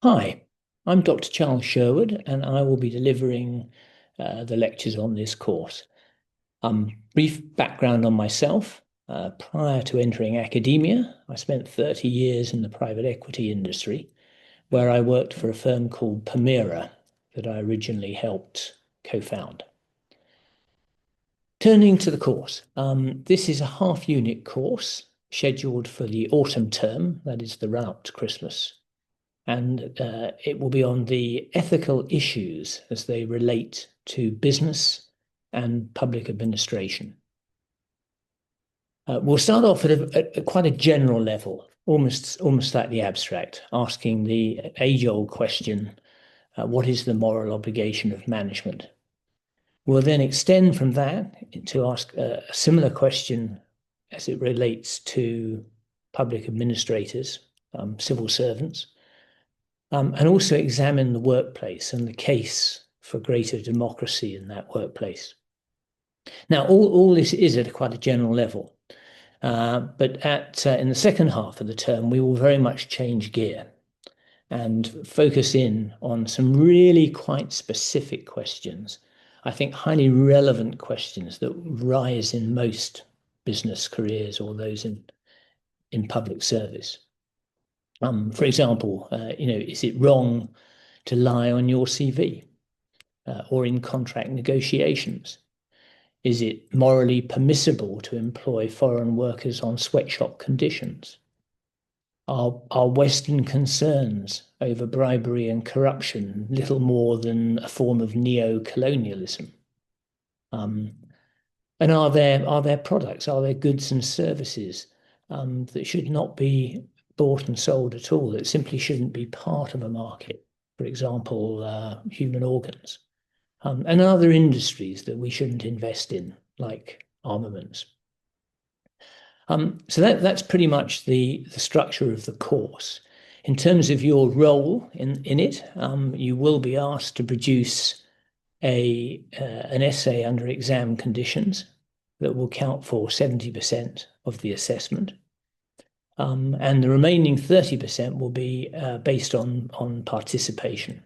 Hi, I'm Dr. Charles Sherwood, and I will be delivering the lectures on this course. Brief background on myself. Prior to entering academia, I spent 30 years in the private equity industry, where I worked for a firm called Permira that I originally helped co-found. Turning to the course, this is a half-unit course scheduled for the autumn term, that is the run up to Christmas. And it will be on the ethical issues as they relate to business and public administration. We'll start off at quite a general level, almost slightly abstract, asking the age-old question, what is the moral obligation of management? We'll then extend from that to ask a similar question as it relates to public administrators, civil servants, and also examine the workplace and the case for greater democracy in that workplace. Now, all this is at quite a general level, but in the second half of the term, we will very much change gear and focus in on some really quite specific questions. I think highly relevant questions that rise in most business careers or those in public service. For example, is it wrong to lie on your CV or in contract negotiations? Is it morally permissible to employ foreign workers on sweatshop conditions? Are Western concerns over bribery and corruption little more than a form of neo-colonialism? Um, and are there products, are there goods and services that should not be bought and sold at all, that simply shouldn't be part of a market? For example, human organs. And other industries that we shouldn't invest in, like armaments. So that's pretty much the structure of the course. In terms of your role in it, you will be asked to produce an essay under exam conditions that will count for 70% of the assessment. And the remaining 30% will be based on participation.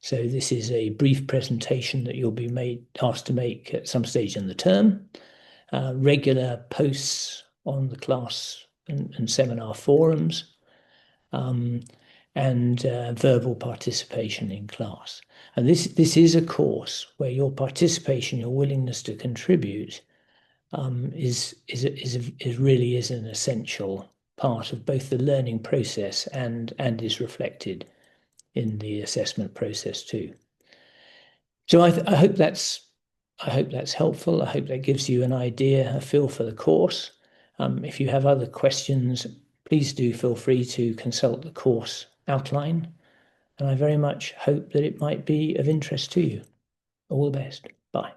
So this is a brief presentation that you'll be asked to make at some stage in the term, regular posts on the class and seminar forums, and verbal participation in class. And this is a course where your participation, your willingness to contribute, is really is an essential part of both the learning process and is reflected in the assessment process too. So I hope that's helpful. I hope that gives you an idea, a feel for the course. If you have other questions, please do feel free to consult the course outline. And I very much hope that it might be of interest to you. All the best. Bye.